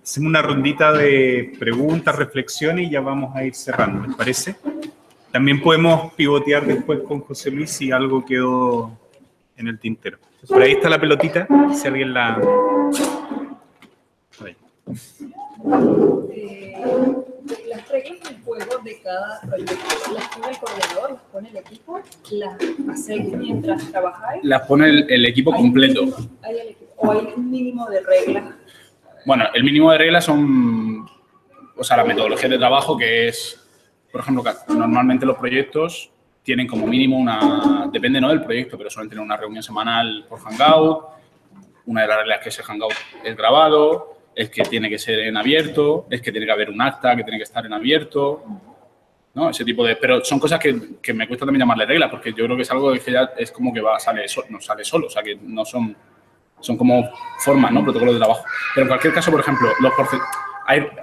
Hacemos una rondita de preguntas, reflexiones y ya vamos a ir cerrando, ¿les parece? También podemos pivotear después con José Luis si algo quedó en el tintero. Por ahí está la pelotita, si alguien la... Ahí. Las reglas del juego de cada proyecto, ¿las pone el coordinador, las pone el equipo, las hacéis mientras trabajáis? Las pone el equipo completo. ¿O hay un mínimo de reglas? Bueno, el mínimo de reglas son, o sea, la metodología de trabajo, que es, por ejemplo, normalmente los proyectos tienen como mínimo una, depende, ¿no?, del proyecto, pero suelen tener una reunión semanal por Hangout. Una de las reglas es que ese Hangout es grabado, es que tiene que ser en abierto, es que tiene que haber un acta que tiene que estar en abierto, ¿no? Ese tipo de... Pero son cosas que me cuesta también llamarle reglas, porque yo creo que es algo que ya es como que no sale solo, o sea, que no son como formas, ¿no?, protocolos de trabajo. Pero en cualquier caso, por ejemplo,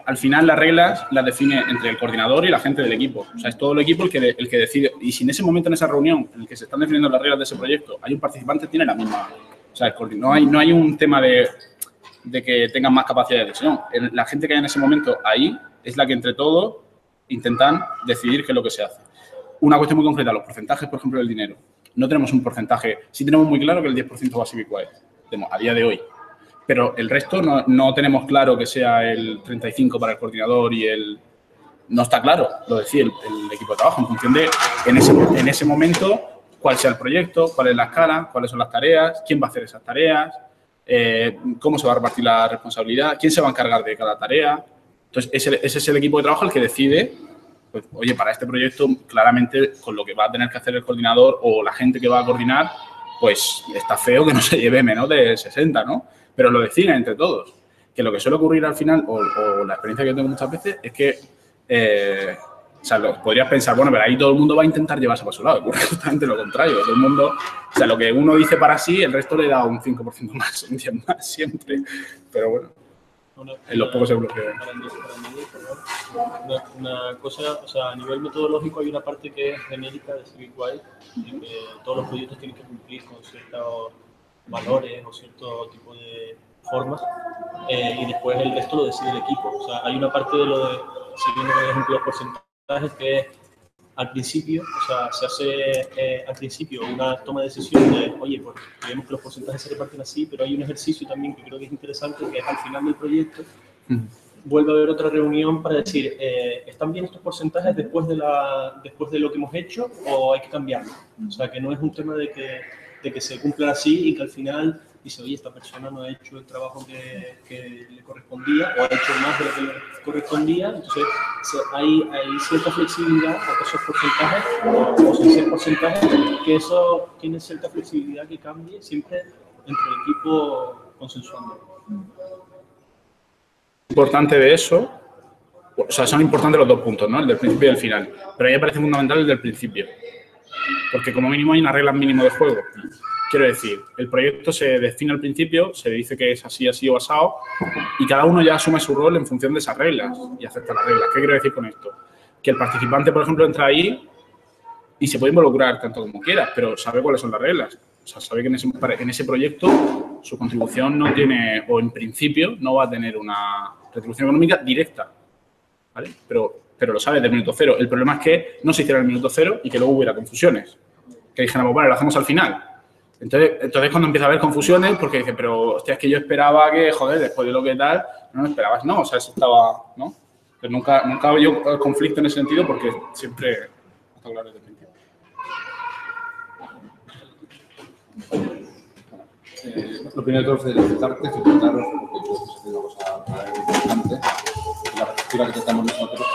al final las reglas las define entre el coordinador y la gente del equipo. O sea, es todo el equipo el que decide. Y si en ese momento, en esa reunión en el que se están definiendo las reglas de ese proyecto, hay un participante, tiene la misma... O sea, no hay un tema de que tengan más capacidad de decisión. La gente que hay en ese momento ahí es la que entre todos intentan decidir qué es lo que se hace. Una cuestión muy concreta, los porcentajes, por ejemplo, del dinero. No tenemos un porcentaje. Sí tenemos muy claro que el 10% va a Civic Wire, a día de hoy. Pero el resto no tenemos claro que sea el 35% para el coordinador y el... No está claro, lo decía el equipo de trabajo, en función de, en ese momento, cuál sea el proyecto, cuál es la escala, cuáles son las tareas, quién va a hacer esas tareas, cómo se va a repartir la responsabilidad, quién se va a encargar de cada tarea. Entonces, ese es el equipo de trabajo el que decide, pues, oye, para este proyecto, claramente, con lo que va a tener que hacer el coordinador o la gente que va a coordinar, pues está feo que no se lleve menos de 60, ¿no? Pero lo deciden entre todos. Que lo que suele ocurrir al final, o la experiencia que yo tengo muchas veces, es que, o sea, podrías pensar, bueno, pero ahí todo el mundo va a intentar llevarse para su lado. Ocurre justamente lo contrario. Todo el mundo, o sea, lo que uno dice para sí, el resto le da un 5% más, un 10 más siempre. Pero bueno, en los pocos euros que... Una cosa, o sea, a nivel metodológico hay una parte que es genérica de CivicWire, en que todos los proyectos tienen que cumplir con ciertos valores o cierto tipo de formas, y después el resto lo decide el equipo. O sea, hay una parte de lo de, siguiendo por ejemplo los porcentajes, que es al principio, o sea, se hace al principio una toma de decisión de, oye, pues creemos que los porcentajes se reparten así, pero hay un ejercicio también que creo que es interesante, que es al final del proyecto, vuelve a haber otra reunión para decir, ¿están bien estos porcentajes después de lo que hemos hecho o hay que cambiarlo? O sea, que no es un tema de que se cumplan así y que al final dice, oye, esta persona no ha hecho el trabajo que le correspondía o ha hecho más de lo que le correspondía. Entonces, hay cierta flexibilidad a esos porcentajes o sin ser porcentajes, que eso tiene cierta flexibilidad que cambie siempre entre el equipo consensuando. Importante de eso, o sea, son importantes los dos puntos, ¿no? El del principio y el final. Pero a mí me parece fundamental el del principio. Porque como mínimo hay una regla mínimo de juego. Quiero decir, el proyecto se define al principio, se dice que es así, así o asado, y cada uno ya asume su rol en función de esas reglas y acepta las reglas. ¿Qué quiero decir con esto? Que el participante, por ejemplo, entra ahí y se puede involucrar tanto como quiera, pero sabe cuáles son las reglas. O sea, sabe que en ese proyecto su contribución no tiene, o en principio, no va a tener una retribución económica directa, ¿vale? Pero lo sabe desde el minuto cero. El problema es que no se hiciera en el minuto cero y que luego hubiera confusiones. Que dijéramos, vale, lo hacemos al final. Entonces cuando empieza a haber confusiones, porque dice, pero, hostia, es que yo esperaba que, joder, después de lo que tal, no lo esperabas, no, o sea, eso estaba, ¿no? Pero nunca ha habido conflicto en ese sentido porque siempre está claro desde el principio. Lo primero de todo es felicitarte, felicitaros, porque yo creo que es una cosa importante. La perspectiva que tratamos nosotros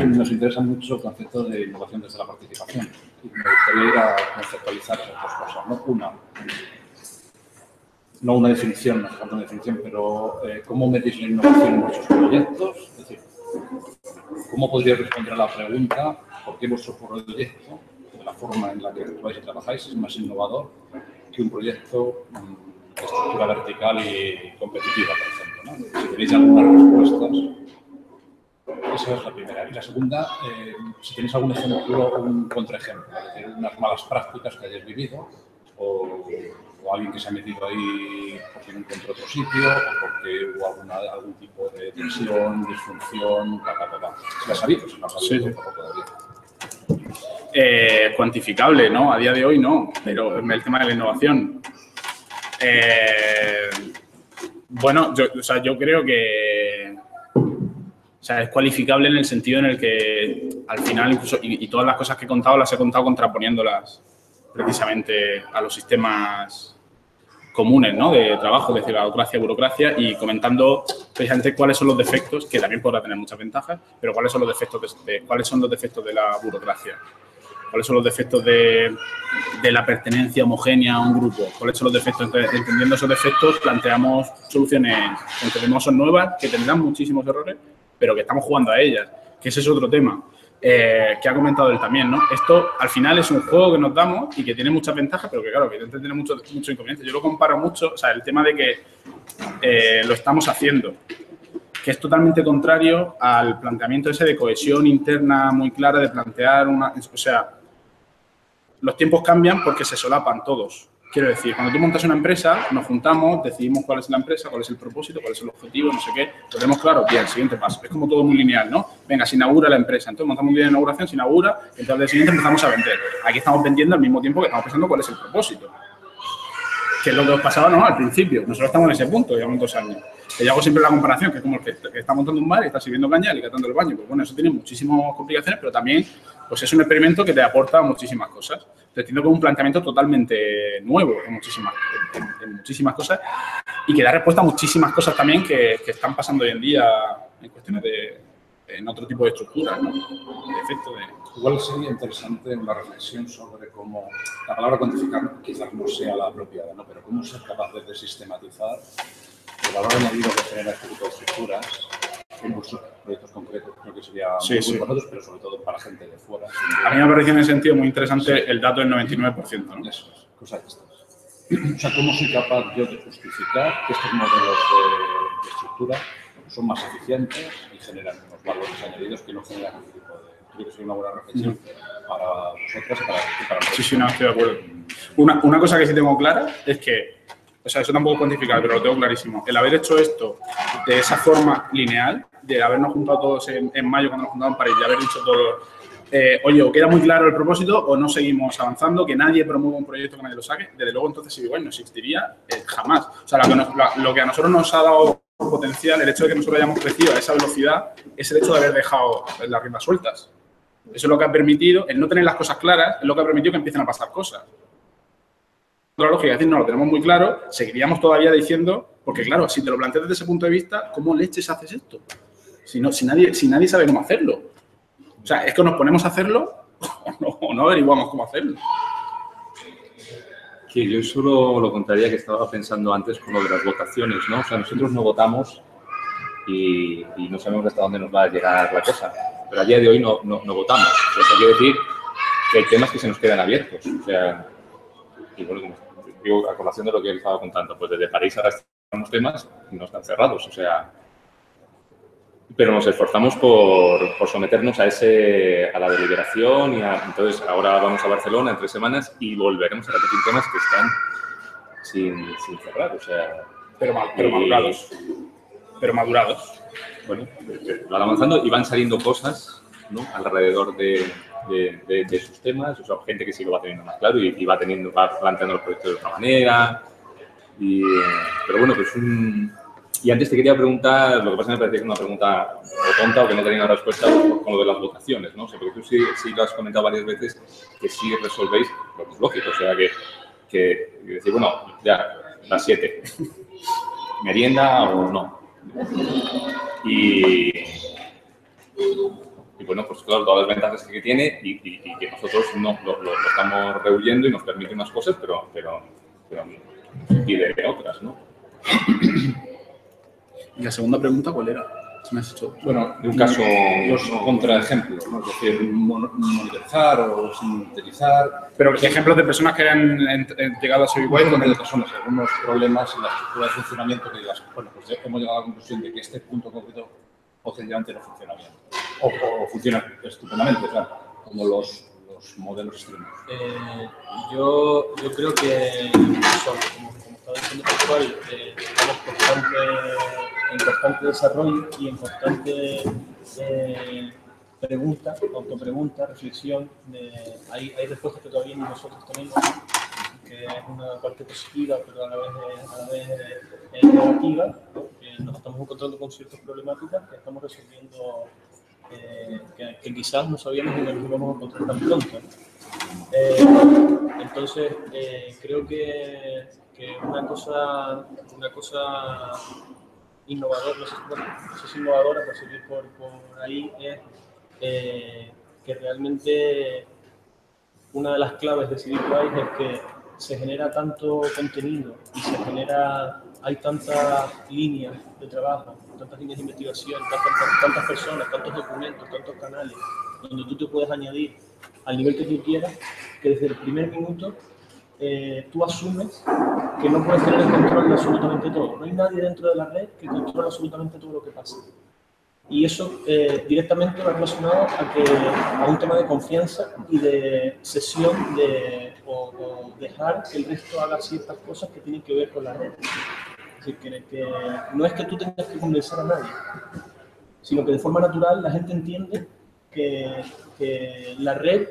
nos interesa mucho el concepto de innovación desde la participación. Y me gustaría ir a conceptualizar esas dos cosas, ¿no? No una definición, no hace falta una definición, pero ¿cómo medís la innovación en vuestros proyectos? Es decir, ¿cómo podríais responder a la pregunta por qué vuestro proyecto, de la forma en la que actuáis y trabajáis, es más innovador que un proyecto de estructura vertical y competitiva, por ejemplo, ¿no? Si tenéis algunas respuestas. Esa es la primera. Y la segunda, si tenéis algún ejemplo o un contraejemplo, es decir, unas malas prácticas que hayáis vivido o alguien que se ha metido ahí porque no encontró otro sitio o porque hubo algún tipo de tensión, disfunción, ¿Se la ha sabido? ¿Se la ha sabido? Sí. Cuantificable, ¿no? A día de hoy no, pero el tema de la innovación. Bueno, yo creo que es cualificable en el sentido en el que al final incluso, y todas las cosas que he contado las he contado contraponiéndolas precisamente a los sistemas comunes, ¿no? De trabajo, es decir, la burocracia, y comentando precisamente cuáles son los defectos, que también podrá tener muchas ventajas, pero cuáles son los defectos de la burocracia. ¿Cuáles son los defectos de la pertenencia homogénea a un grupo? ¿Cuáles son los defectos? Entonces, entendiendo esos defectos, planteamos soluciones que son nuevas, que tendrán muchísimos errores, pero que estamos jugando a ellas, que ese es otro tema que ha comentado él también, ¿no? Esto, al final, es un juego que nos damos y que tiene muchas ventajas, pero que, claro, que tiene muchos inconvenientes. Yo lo comparo mucho, el tema de que lo estamos haciendo, que es totalmente contrario al planteamiento ese de cohesión interna muy clara, de plantear los tiempos cambian porque se solapan todos. Quiero decir, cuando tú montas una empresa, nos juntamos, decidimos cuál es la empresa, cuál es el propósito, cuál es el objetivo, no sé qué, lo tenemos claro, bien, siguiente paso. Es como todo muy lineal, ¿no? Venga, se inaugura la empresa, entonces montamos un día de inauguración, se inaugura, entonces al día siguiente empezamos a vender. Aquí estamos vendiendo al mismo tiempo que estamos pensando cuál es el propósito. Que es lo que os pasaba, ¿no? Al principio. Nosotros estamos en ese punto, llevamos 2 años. Yo hago siempre la comparación, que es como el que está montando un bar y está sirviendo caña y catando el baño. Pues bueno, eso tiene muchísimas complicaciones, pero también pues es un experimento que te aporta muchísimas cosas. Te entiendo como un planteamiento totalmente nuevo en muchísimas cosas y que da respuesta a muchísimas cosas también que están pasando hoy en día en cuestiones en otro tipo de estructuras, ¿no? De efecto de... Igual sería interesante una reflexión sobre cómo la palabra cuantificar quizás no sea la apropiada, ¿no? Pero cómo ser capaces de sistematizar el valor añadido que genera este tipo de estructuras en vuestros proyectos concretos. Creo que sería muy para nosotros, pero sobre todo para gente de fuera. A mí me parece en ese sentido muy interesante el dato del 99%, ¿no? Eso es, cosas de estas. O sea, ¿cómo soy capaz yo de justificar que estos modelos de estructura son más eficientes y generan unos valores añadidos que no generan este tipo de... Creo que sería una buena reflexión para vosotras y para nosotros. Sí, no, estoy de acuerdo. Una cosa que sí tengo clara es que, eso tampoco es cuantificar, pero lo tengo clarísimo. El haber hecho esto de esa forma lineal, de habernos juntado todos en mayo cuando nos juntaban en París, y haber dicho todos, oye, o queda muy claro el propósito o no seguimos avanzando, que nadie promueva un proyecto que nadie lo saque, desde luego entonces igual no existiría jamás. O sea, lo que a nosotros nos ha dado potencial, el hecho de que nosotros hayamos crecido a esa velocidad, es el hecho de haber dejado las riendas sueltas. Eso es lo que ha permitido, el no tener las cosas claras, es lo que ha permitido que empiecen a pasar cosas. Otra lógica, es decir, no lo tenemos muy claro, seguiríamos todavía diciendo, porque claro, si te lo planteas desde ese punto de vista, ¿cómo leches haces esto? Si nadie sabe cómo hacerlo. O sea, es que nos ponemos a hacerlo o no averiguamos cómo hacerlo. Sí, yo solo lo contaría que estaba pensando antes con lo de las votaciones, ¿no? O sea, nosotros no votamos y no sabemos hasta dónde nos va a llegar la cosa. Pero a día de hoy no votamos. Eso quiere decir que hay temas que se nos quedan abiertos. O sea, y bueno, digo, a colación de lo que él estaba contando, pues desde París ahora estamos temas y no están cerrados. O sea, pero nos esforzamos por someternos a la deliberación y entonces ahora vamos a Barcelona en 3 semanas y volveremos a repetir temas que están sin cerrar. O sea, pero madurados. Pero madurados. Bueno, van avanzando y van saliendo cosas, ¿no? Alrededor de sus temas, o sea, gente que sí lo va teniendo más claro y va planteando los proyectos de otra manera. Pero bueno, pues Y antes te quería preguntar, lo que pasa es que me parecía que una pregunta o tonta o que no tenía una respuesta con lo de las votaciones, ¿no? O sea, porque tú sí lo has comentado varias veces que sí resolvéis lo que es lógico, o sea, que decir, bueno, ya, las 7, merienda o no. Y bueno, pues claro, todas las ventajas que tiene y que nosotros no lo estamos rehuyendo y nos permite unas cosas, pero impide otras, ¿no? ¿Y la segunda pregunta cuál era? ¿Me has hecho? Bueno, de un caso, los contraejemplos, ¿no? Es decir, monitorizar o sintetizar. Pero ejemplos de personas que han llegado a ser igual con personas, algunos problemas en la estructura de funcionamiento que digas, bueno, pues hemos llegado a la conclusión de que este punto concreto potencialmente no funciona bien. O funciona estupendamente, o sea, como los los modelos extremos? Yo creo que, como estaba diciendo Pascual, estamos en constante desarrollo y en constante autopregunta, reflexión. Hay respuestas que todavía ni nosotros tenemos, que es una parte positiva, pero a la vez negativa, porque nos estamos encontrando con ciertas problemáticas que estamos resolviendo, que quizás no sabíamos ni nos íbamos a encontrar tan pronto. Entonces, creo que una cosa innovadora, no sé si innovadora, por seguir por ahí, es que realmente una de las claves de CivicWise es que se genera tanto contenido y hay tantas líneas de trabajo, tantas líneas de investigación, tantas personas, tantos documentos, tantos canales, donde tú te puedes añadir al nivel que tú quieras, que desde el primer minuto tú asumes que no puedes tener el control de absolutamente todo. No hay nadie dentro de la red que controle absolutamente todo lo que pasa. Y eso directamente va relacionado a un tema de confianza y de cesión o dejar que el resto haga ciertas cosas que tienen que ver con la red. Es decir, que no es que tú tengas que convencer a nadie, sino que de forma natural la gente entiende que la red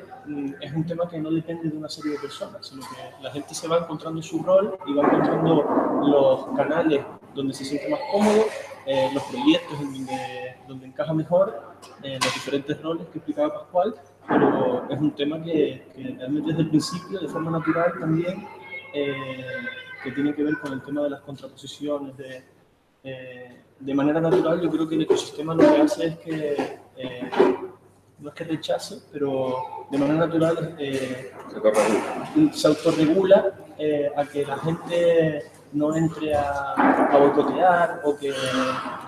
es un tema que no depende de una serie de personas, sino que la gente se va encontrando su rol y va encontrando los canales donde se siente más cómodo, los proyectos donde encaja mejor, los diferentes roles que explicaba Pascual, pero es un tema que realmente desde el principio, de forma natural también, que tiene que ver con el tema de las contraposiciones, de manera natural. Yo creo que el ecosistema lo que hace es que no es que rechace, pero de manera natural se autorregula a que la gente no entre a boicotear,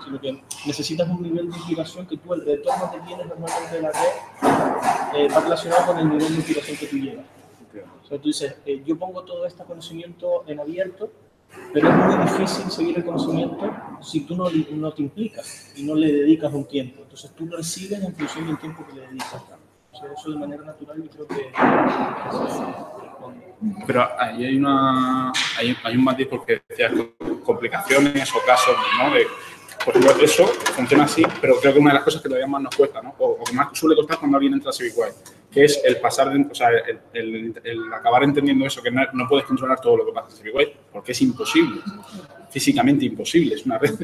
sino que necesitas un nivel de implicación que tú, el retorno que tienes normalmente de la red, va relacionado con el nivel de implicación que tú llevas. O sea, tú dices, yo pongo todo este conocimiento en abierto, pero es muy difícil seguir el conocimiento si tú no te implicas y no le dedicas un tiempo. Entonces tú recibes en función del tiempo que le dedicas. O sea, eso de manera natural yo creo que se responde. Pero ahí hay un matiz porque decías complicaciones o casos, ¿no? Por ejemplo, eso funciona así, pero creo que una de las cosas que todavía más nos cuesta, ¿no? O que más suele costar cuando alguien entra a CivicWise, que es el pasar, o sea, el acabar entendiendo eso, que no puedes controlar todo lo que pasa en CivicWise, porque es imposible, físicamente imposible, es una red,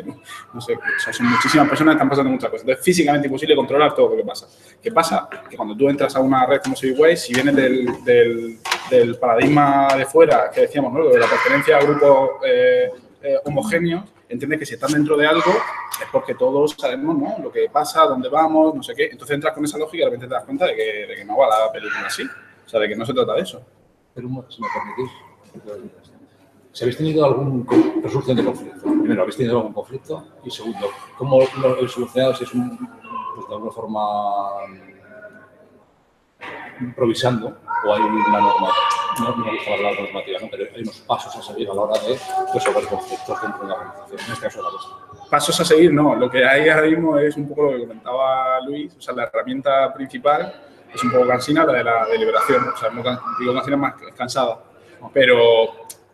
no sé, o sea, son muchísimas personas que están pasando muchas cosas, entonces físicamente imposible controlar todo lo que pasa. ¿Qué pasa? Que cuando tú entras a una red como CivicWise, si vienes del paradigma de fuera, que decíamos, ¿no? De la pertenencia a grupos homogéneos, entiendes que si estás dentro de algo es porque todos sabemos, ¿no? Lo que pasa, dónde vamos, no sé qué. Entonces entras con esa lógica y de repente te das cuenta de que no va la película así. O sea, de que no se trata de eso. Pero, si me permitís, si habéis tenido resolución de conflicto. Primero, ¿habéis tenido algún conflicto? Y segundo, ¿cómo lo habéis solucionado? Si es pues, de alguna forma improvisando o hay una norma. No me gusta hablar de normativa, ¿no? Pero hay unos pasos a seguir a la hora de resolver conflictos dentro de la organización. En este caso, la vuestra. Pasos a seguir, no. Lo que hay ahora mismo es un poco lo que comentaba Luis. O sea, la herramienta principal es un poco cansina, la de la deliberación. O sea, no digo cansina, más cansada. Pero,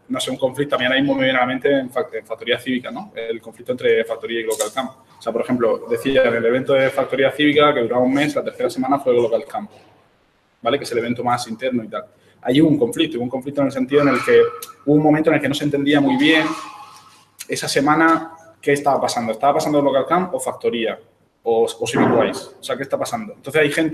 no sé, un conflicto. A mí ahora mismo me viene a la mente en Factoría Cívica, ¿no? El conflicto entre Factoría y Glocal Camp. O sea, por ejemplo, decía en el evento de Factoría Cívica que duraba un mes, la tercera semana fue Glocal Camp, ¿vale? Que es el evento más interno y tal. Ahí hubo un conflicto en el sentido en el que hubo un momento en el que no se entendía muy bien esa semana qué estaba pasando. ¿Estaba pasando Local Camp o Factoría o CivicWise? O sea, ¿qué está pasando? Entonces hay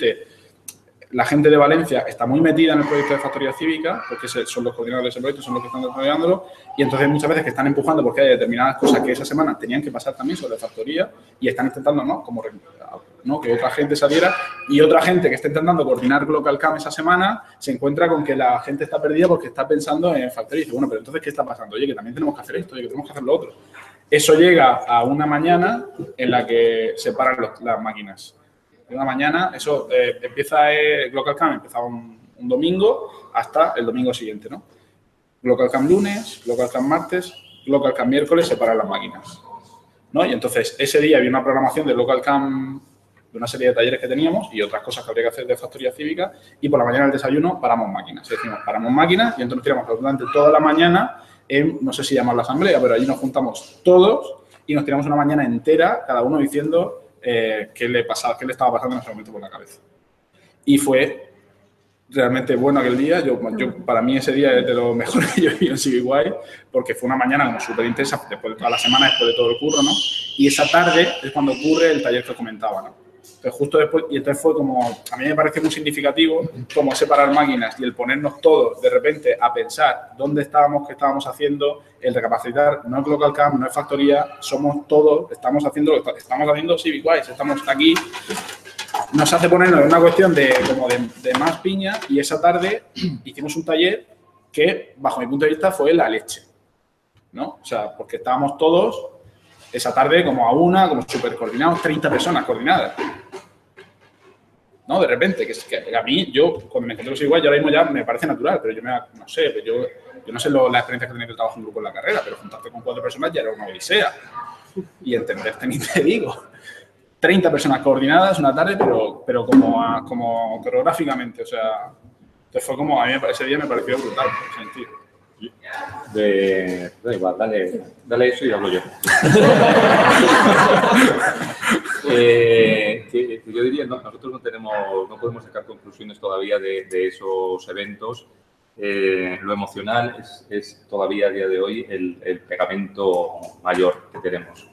la gente de Valencia está muy metida en el proyecto de Factoría Cívica porque son los coordinadores del proyecto, son los que están desarrollándolo y entonces muchas veces que están empujando porque hay determinadas cosas que esa semana tenían que pasar también sobre Factoría y están intentando, ¿no? Que otra gente saliera y otra gente que está intentando coordinar Local Camp esa semana se encuentra con que la gente está perdida porque está pensando en Factoría y dice, bueno, pero entonces ¿qué está pasando? Oye, que también tenemos que hacer esto, oye, que tenemos que hacer lo otro. Eso llega a una mañana en la que se paran las máquinas. Una mañana, eso empieza, Local Camp empieza un domingo hasta el domingo siguiente, ¿no? Local Camp lunes, Local Camp martes, Local Camp miércoles se paran las máquinas, ¿no? Y entonces ese día había una programación de Local Camp de una serie de talleres que teníamos y otras cosas que habría que hacer de factoría cívica, y por la mañana el desayuno paramos máquinas. Decimos, paramos máquinas y entonces nos tiramos durante toda la mañana en, no sé si llamar la asamblea, pero allí nos juntamos todos y nos tiramos una mañana entera, cada uno diciendo qué le estaba pasando en ese momento por la cabeza. Y fue realmente bueno aquel día. Para mí ese día es de lo mejor que yo he vivido en CiviWire, porque fue una mañana como súper intensa, después de toda la semana, después de todo el curro, ¿no? Y esa tarde es cuando ocurre el taller que os comentaba, ¿no? Entonces, justo después, y entonces fue como, a mí me parece muy significativo como separar máquinas y el ponernos todos de repente a pensar dónde estábamos, qué estábamos haciendo, el recapacitar, no es Local Camp, no es factoría, somos todos, estamos haciendo CiviWire, estamos aquí. Nos hace ponernos en una cuestión de más piña, y esa tarde hicimos un taller que, bajo mi punto de vista, fue la leche, ¿no? O sea, porque estábamos todos esa tarde como a una, como súper coordinados, 30 personas coordinadas, ¿no? De repente, que a mí, cuando me encontré con igual, yo ahora mismo ya me parece natural, pero yo no sé la experiencia que tenía del trabajo en grupo en la carrera, pero juntarte con 4 personas ya era una odisea. Y entenderte ni te digo. 30 personas coordinadas una tarde, pero como coreográficamente, o sea, entonces fue como, a mí ese día me pareció brutal, en ese sentido. Da igual, dale eso y hablo yo. Que yo diría, nosotros no podemos sacar conclusiones todavía de esos eventos. Lo emocional es todavía a día de hoy el pegamento mayor que tenemos.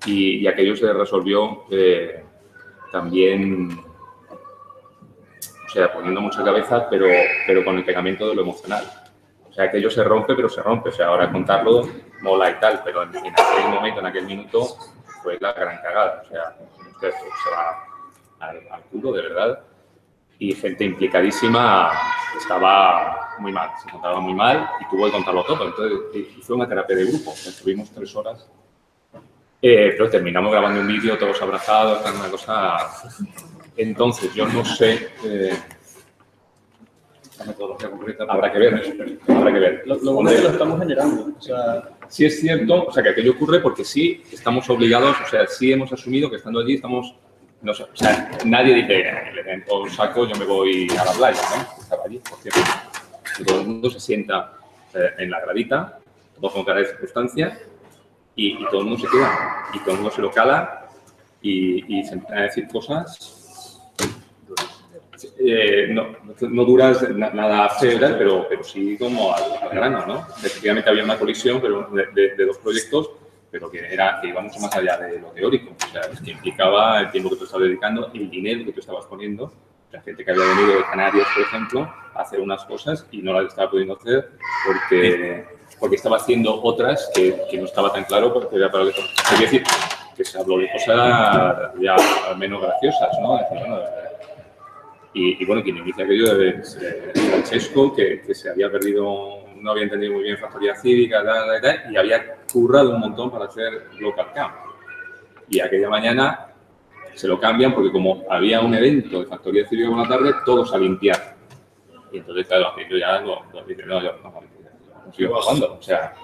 Y aquello se resolvió también, o sea, poniendo mucha cabeza, pero con el pegamento de lo emocional. O sea, aquello se rompe, pero se rompe. O sea, ahora contarlo mola y tal, pero en aquel momento, en aquel minuto, fue la gran cagada. O sea, se va al culo, de verdad. Y gente implicadísima estaba muy mal, se encontraba muy mal y tuvo que contarlo todo. Entonces, fue una terapia de grupo. Estuvimos 3 horas. Pero terminamos grabando un vídeo todos abrazados, una cosa. Entonces, yo no sé. La metodología concreta habrá que ver. Lo bueno es que lo estamos generando. O sea, sí es cierto, o sea, que aquello ocurre porque sí estamos obligados, o sea, sí hemos asumido que estando allí estamos. No sé, o sea, nadie dice, el evento saco, yo me voy a la playa, ¿no? Estaba allí, por cierto. Y todo el mundo se sienta en la gradita, todos con cara de circunstancia. Y todo el mundo se queda, y todo el mundo se lo cala y se empiezan a decir cosas no duras nada federal, pero sí como al grano, ¿no? Efectivamente había una colisión pero de 2 proyectos, pero que iba mucho más allá de lo teórico. O sea, es que implicaba el tiempo que tú estabas dedicando, el dinero que tú estabas poniendo. La gente que había venido de Canarias, por ejemplo, a hacer unas cosas y no las estaba pudiendo hacer porque estaba haciendo otras que no estaba tan claro porque era para lo que... Quiero decir que se habló de cosas ya menos graciosas, ¿no? Es decir, bueno, y bueno, quien inicia aquello de Francesco, que se había perdido, no había entendido muy bien factoría cívica, y había currado un montón para hacer Local Camp. Y aquella mañana se lo cambian porque como había un evento de factoría cívica por la tarde, todos a limpiar. Y entonces, claro, yo ya no sigo bajando. O sea,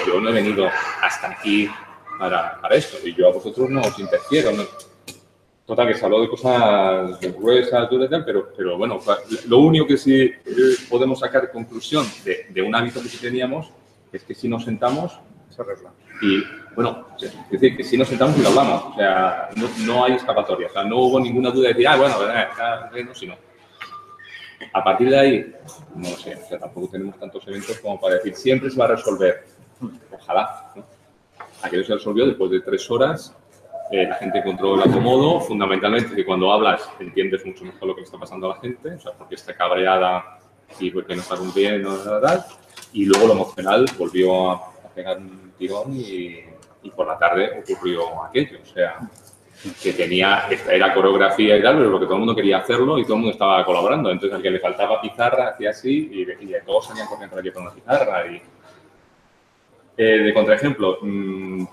yo no he venido hasta aquí para esto y yo a vosotros no os interfiero. ¿No? Total, que se habló de cosas gruesas, pero bueno, lo único que sí podemos sacar conclusión de un hábito que sí teníamos es que si nos sentamos, se arregla. Y bueno, es decir, que si nos sentamos y lo hablamos, o sea, no hay escapatoria, o sea, no hubo ninguna duda de decir, sino. A partir de ahí, no lo sé, o sea, tampoco tenemos tantos eventos como para decir siempre se va a resolver. Ojalá, ¿no? Aquello se resolvió después de 3 horas. La gente encontró el acomodo, fundamentalmente que cuando hablas entiendes mucho mejor lo que le está pasando a la gente, o sea, porque está cabreada y porque no está cumpliendo, y luego lo emocional volvió a pegar un tirón y por la tarde ocurrió aquello, o sea, que era coreografía y tal, pero porque todo el mundo quería hacerlo y todo el mundo estaba colaborando, entonces al que le faltaba pizarra hacía así y todos salían corriendo aquí por una pizarra y... de contraejemplo,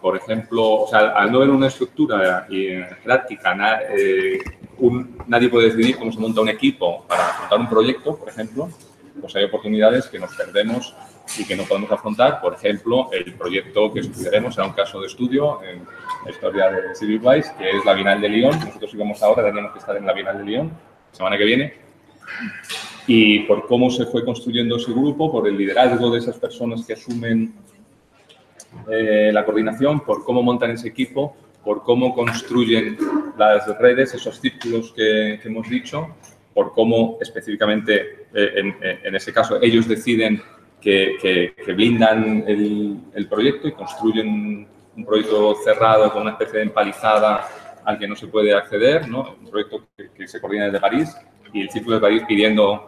por ejemplo, o sea, al no haber una estructura jerárquica, nadie puede decidir cómo se monta un equipo para montar un proyecto, por ejemplo, pues hay oportunidades que nos perdemos y que no podemos afrontar. Por ejemplo, el proyecto que estudiaremos será un caso de estudio en la historia de Civicwise, que es la Bienal de Lyon. Nosotros íbamos ahora, tendríamos que estar en la Bienal de Lyon, la semana que viene. Y por cómo se fue construyendo ese grupo, por el liderazgo de esas personas que asumen la coordinación, por cómo montan ese equipo, por cómo construyen las redes, esos círculos que hemos dicho, por cómo específicamente, en ese caso, ellos deciden que blindan el proyecto y construyen un proyecto cerrado con una especie de empalizada al que no se puede acceder, ¿no? Un proyecto que se coordina desde París y el Círculo de París pidiendo,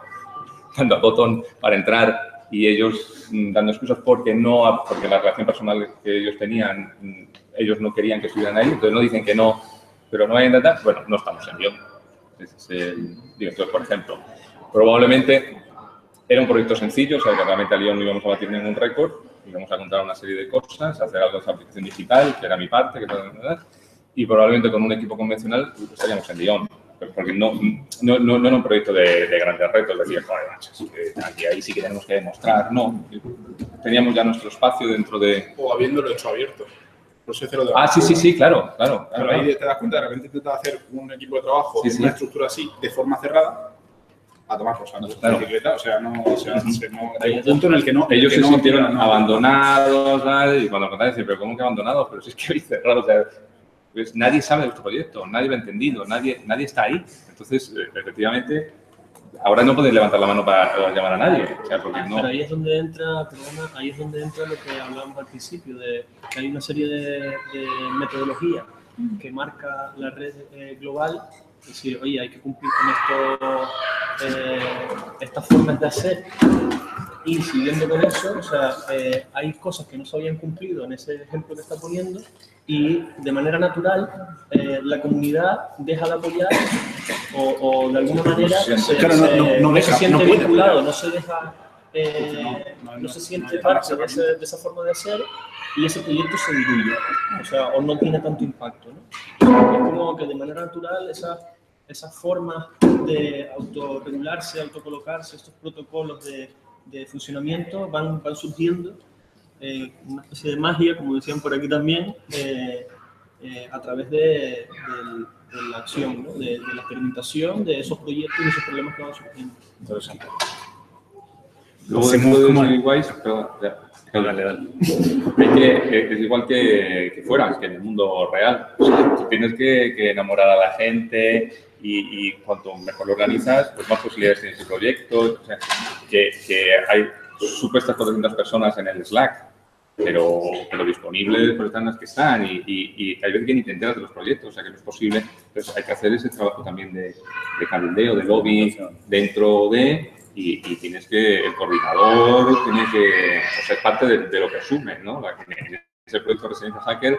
dando a botón para entrar y ellos dando excusas porque la relación personal que ellos tenían, ellos no querían que estuvieran ahí, entonces no dicen que no, pero no hay que intentar, bueno, no estamos en Lyon. Entonces, por ejemplo, probablemente era un proyecto sencillo, o sea, que realmente a Lyon no íbamos a batir ningún récord, íbamos a contar una serie de cosas, hacer algo de esa aplicación digital, que era mi parte, y probablemente con un equipo convencional estaríamos en Lyon. Porque no era un proyecto de grandes retos, decía, joder, macho, ahí sí que tenemos que demostrar. No, teníamos ya nuestro espacio dentro de... O habiéndolo hecho abierto. Sí, claro. Pero ahí te das cuenta, de repente intentas hacer un equipo de trabajo, una estructura así, de forma cerrada, a tomar por saco. Claro. O sea, hay un punto en el que no... Ellos se sintieron abandonados, ¿vale? Y cuando contaban, pero ¿cómo que abandonados? Pero si es que habéis cerrado, o sea, pues nadie sabe de vuestro proyecto, nadie lo ha entendido, nadie está ahí. Entonces, efectivamente, ahora no podéis levantar la mano para llamar a nadie. O sea, porque no... Pero ahí es donde entra, ahí es donde entra lo que hablábamos al principio, de que hay una serie de metodologías que marca la red global. Es decir, oye, hay que cumplir con estas formas de hacer. Y siguiendo con eso, o sea, hay cosas que no se habían cumplido en ese ejemplo que está poniendo y de manera natural la comunidad deja de apoyar o de alguna manera no se siente vinculado, no se deja, no se siente parte de esa forma de hacer y ese proyecto se diluye, o sea, o no tiene tanto impacto, ¿no? Es como que de manera natural esas formas de autorregularse, autocolocarse, estos protocolos de funcionamiento van surgiendo, una especie de magia, como decían por aquí también, a través de la acción, ¿no? de la experimentación de esos proyectos y esos problemas que van surgiendo. Interesante. Luego dentro de Civicwise, dale. Es igual que fuera, que en el mundo real. O sea, tú tienes que enamorar a la gente y cuanto mejor lo organizas, pues más posibilidades tienes de proyectos. O sea, que hay supuestas 400 personas en el Slack, pero disponibles pues están las que están y hay veces que ni te enteras de los proyectos, o sea que no es posible. Entonces hay que hacer ese trabajo también de cabildeo, de lobby dentro de... Y tienes que, el coordinador tiene que ser parte de lo que asume, ¿no? En ese proyecto de Residencia Hacker,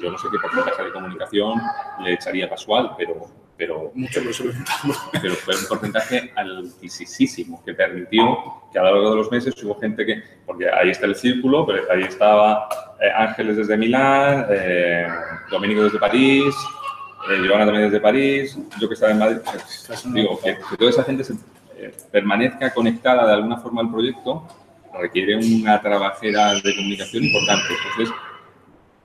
yo no sé qué porcentaje de comunicación le echaría Pascual, pero mucho por eso lo intentamos. Pero fue un porcentaje altísimo que permitió que a lo largo de los meses hubo gente que, porque ahí está el círculo, pero ahí estaba Ángeles desde Milán, Domenico desde París, Giovanna también desde París, yo que estaba en Madrid. Digo, que toda esa gente permanezca conectada de alguna forma al proyecto requiere una trabajera de comunicación importante. Entonces,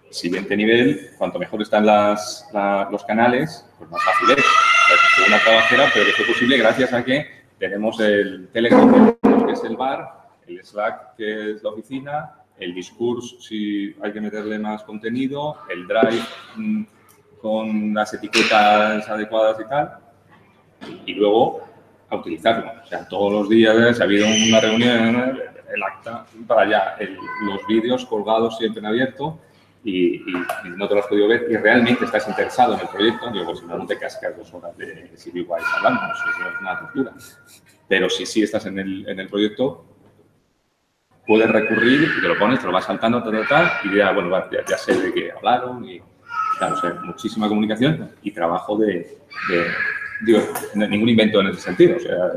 siguiente nivel, cuanto mejor están los canales, pues más fácil es. O sea, que una trabajera, pero que fue posible gracias a que tenemos el Telegram, que es el bar, el Slack, que es la oficina, el Discourse, si hay que meterle más contenido, el Drive con las etiquetas adecuadas y tal, y luego a utilizarlo. O sea, todos los días ha habido una reunión, el acta para allá, los vídeos colgados siempre en abierto y no te lo has podido ver y realmente estás interesado en el proyecto, digo, pues si no, no te cascas 2 horas de Civicwise hablando, eso es una tortura. Pero si sí estás en el proyecto, puedes recurrir, te lo pones, te lo vas saltando, y dirás, bueno, ya sé de qué hablaron y claro, o sea, muchísima comunicación y trabajo digo, ningún invento en ese sentido, o sea,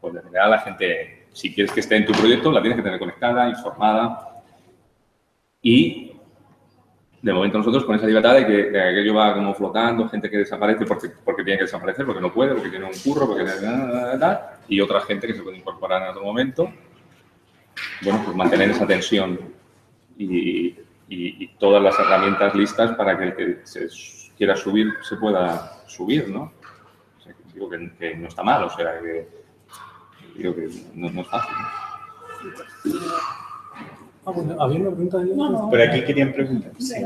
pues de general la gente, si quieres que esté en tu proyecto, la tienes que tener conectada, informada y de momento nosotros con esa libertad de que aquello va como flotando, gente que desaparece porque tiene que desaparecer, porque no puede, porque tiene un curro, porque y otra gente que se puede incorporar en otro momento bueno, pues mantener esa tensión y todas las herramientas listas para que el que se quiera subir se pueda subir, ¿no? O sea, digo que no está mal, o sea, que digo que no es fácil, ¿no? Bueno, había una pregunta ahí. Por aquí querían preguntar. Sí.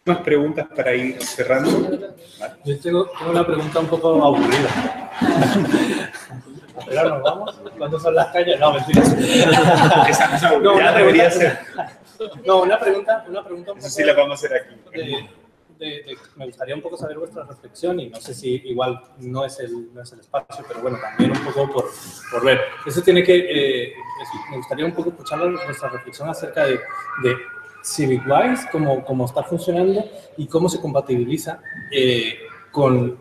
¿Más preguntas para ir cerrando? ¿Vale? Yo tengo una pregunta un poco aburrida. Pero nos vamos. ¿Cuándo son las calles? No, mentiras. Esa No, ya debería ser. No, una pregunta un poco. Eso sí la vamos a hacer aquí. Me gustaría un poco saber vuestra reflexión y no sé si igual no es el espacio, pero bueno, también un poco por ver. Eso tiene que, me gustaría un poco escuchar vuestra reflexión acerca de CivicWise, cómo está funcionando y cómo se compatibiliza con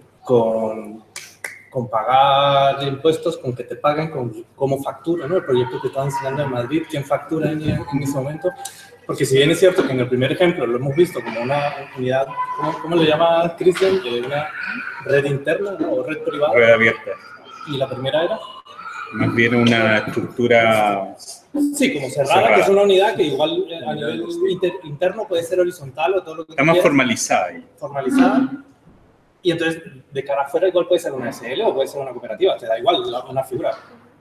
pagar impuestos, con que te paguen, con cómo factura, ¿no? El proyecto que estaba enseñando en Madrid, quién factura en ese momento. Porque si bien es cierto que en el primer ejemplo lo hemos visto como una unidad, ¿cómo le llama Cristian? Una red interna, ¿no? O red privada. Red abierta. ¿Y la primera era? Más bien una estructura... Sí, como cerrada, que es una unidad que igual a nivel interno puede ser horizontal o todo lo que está más formalizada ahí. Formalizada. Y entonces, de cara afuera, igual puede ser una SL o puede ser una cooperativa, te da igual una figura.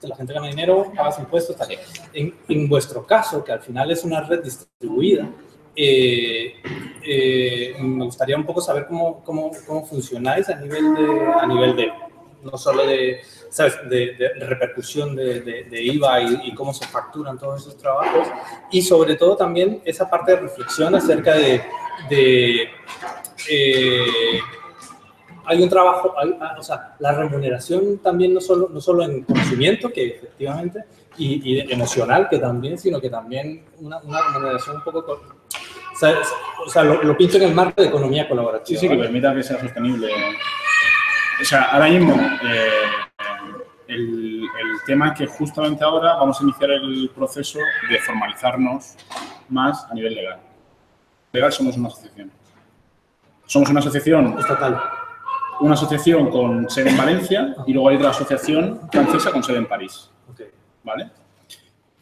La gente gana dinero, paga impuestos, tal. En vuestro caso, que al final es una red distribuida, me gustaría un poco saber cómo funcionáis a nivel de no solo ¿sabes? de repercusión de IVA y cómo se facturan todos esos trabajos, y sobre todo también esa parte de reflexión acerca hay un trabajo, o sea, la remuneración también no solo en conocimiento, que efectivamente, y emocional, que también, sino que también una remuneración un poco... O sea, lo pinto en el marco de economía colaborativa. Sí, que permita que sea sostenible. O sea, ahora mismo, el tema es que justamente ahora vamos a iniciar el proceso de formalizarnos más a nivel legal. Legal somos una asociación. Somos una asociación estatal. Una asociación con sede en Valencia y luego hay otra asociación francesa con sede en París. Okay. ¿Vale?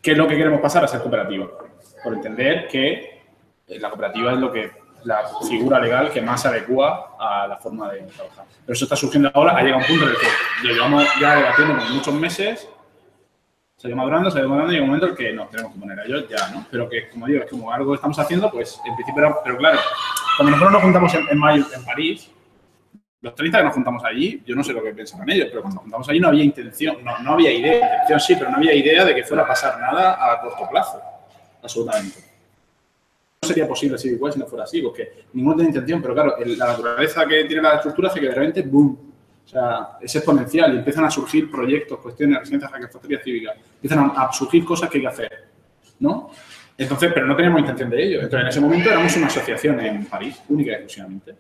¿Qué es lo que queremos pasar a ser cooperativa? Por entender que la cooperativa es la figura legal que más se adecua a la forma de trabajar. Pero eso está surgiendo ahora, ha llegado un punto en el que lo llevamos ya debatiendo por muchos meses, se ha ido madurando y llega un momento en el que nos tenemos que poner a ellos ya, ¿no? Pero que, como digo, es como algo que estamos haciendo, pues en principio era, pero claro, cuando nosotros nos juntamos en mayo en París, los 30 que nos juntamos allí, yo no sé lo que pensaban ellos, pero cuando nos juntamos allí no había intención, no había idea, intención sí, pero no había idea de que fuera a pasar nada a corto plazo, absolutamente. No sería posible así igual si no fuera así, porque ninguno tiene intención, pero claro, la naturaleza que tiene la estructura hace que de repente, ¡boom! O sea, es exponencial y empiezan a surgir proyectos, cuestiones, residencias, factorías cívicas, empiezan a surgir cosas que hay que hacer, ¿no? Entonces, pero no teníamos intención de ello. Entonces, en ese momento éramos una asociación en París, única y exclusivamente,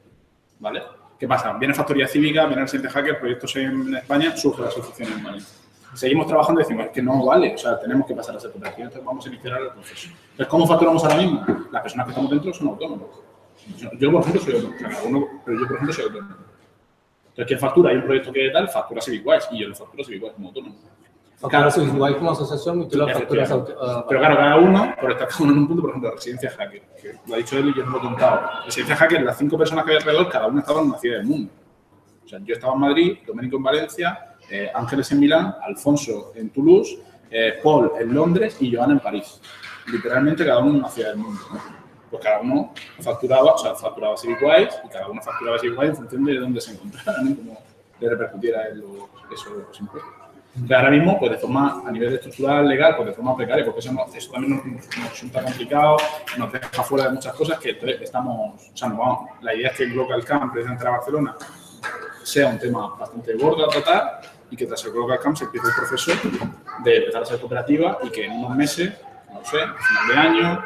¿vale? ¿Qué pasa? Viene Factoría Cívica, viene el Residencia Hacker, proyectos en España, surge la asociación en Valencia. Seguimos trabajando y decimos, es que no vale, o sea, tenemos que pasar a ser cooperativa, entonces vamos a iniciar el proceso. Entonces, ¿cómo facturamos ahora mismo? Las personas que estamos dentro son autónomos. Yo, por ejemplo, soy autónomo, pero yo, por ejemplo, soy autónomo. Entonces, ¿quién factura? Hay un proyecto que tal, factura CivicWise, y yo le facturo CivicWise como autónomo. Claro, CivicWise como asociación y tú la facturas pero claro, cada uno, por estar cada uno en un punto, por ejemplo, Residencia Hacker, que lo ha dicho él y yo no lo he contado. Residencia Hacker, las 5 personas que hay alrededor, cada una estaba en una ciudad del mundo. O sea, yo estaba en Madrid, Domenico en Valencia, Ángeles en Milán, Alfonso en Toulouse, Paul en Londres y Joana en París. Literalmente cada uno en una ciudad del mundo, ¿no? Pues cada uno facturaba CivicWise y cada uno facturaba CivicWise en función de dónde se encontrara, ¿no? Como le repercutiera los impuestos. Entonces, ahora mismo, pues de forma, a nivel estructural, legal, pues de forma precaria, porque eso también nos resulta complicado, nos deja fuera de muchas cosas que estamos, o sea, nos vamos. La idea es que el Global Camp, precisamente a Barcelona, sea un tema bastante gordo a tratar y que tras el Global Camp se empiece el proceso de empezar a ser cooperativa y que en unos meses, no sé, a final de año,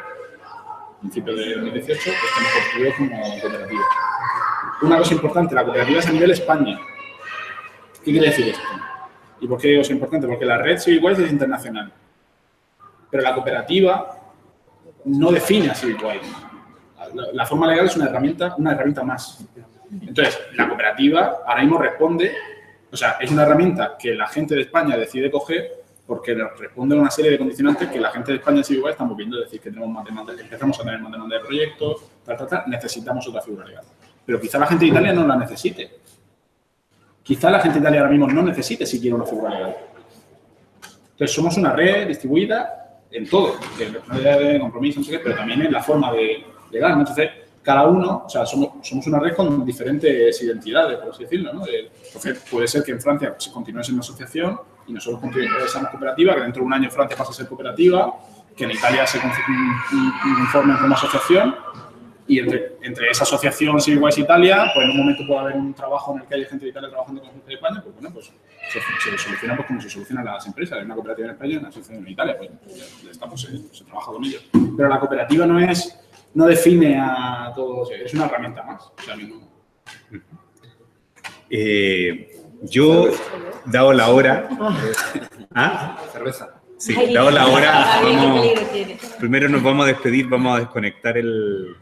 principio de 2018, estemos constituidos como cooperativa. Una cosa importante, la cooperativa es a nivel España. ¿Qué quiere decir esto? ¿Y por qué digo eso es importante? Porque la red CivicWise es internacional, pero la cooperativa no define a CivicWise. La forma legal es una herramienta más. Entonces, la cooperativa ahora mismo responde, o sea, es una herramienta que la gente de España decide coger porque responde a una serie de condicionantes que la gente de España sí igual estamos viendo, es decir, que tenemos más demanda, empezamos a tener más demanda de proyectos, necesitamos otra figura legal. Pero quizá la gente de Italia no la necesite. Quizá la gente de Italia ahora mismo no necesite siquiera una figura legal. Entonces, somos una red distribuida en todo, en la de compromiso, no sé qué, pero también en la forma de legal, ¿no? Entonces, cada uno, o sea, somos una red con diferentes identidades, por así decirlo, ¿no? Entonces, puede ser que en Francia se continúe siendo asociación y nosotros seamos cooperativa, que dentro de un año Francia pase a ser cooperativa, que en Italia se conformen como asociación y entre esa asociación Civil-Wise Italia, pues en un momento puede haber un trabajo en el que haya gente de Italia trabajando con gente de España, pues bueno, pues se soluciona pues como se solucionan las empresas. Hay una cooperativa en España y una asociación en Italia, pues se trabaja con ellos. Pero la cooperativa no define a todos, es una herramienta más. O sea, yo, dado la hora... ¿Ah? Cerveza. Sí, dado la hora, primero nos vamos a despedir, vamos a desconectar el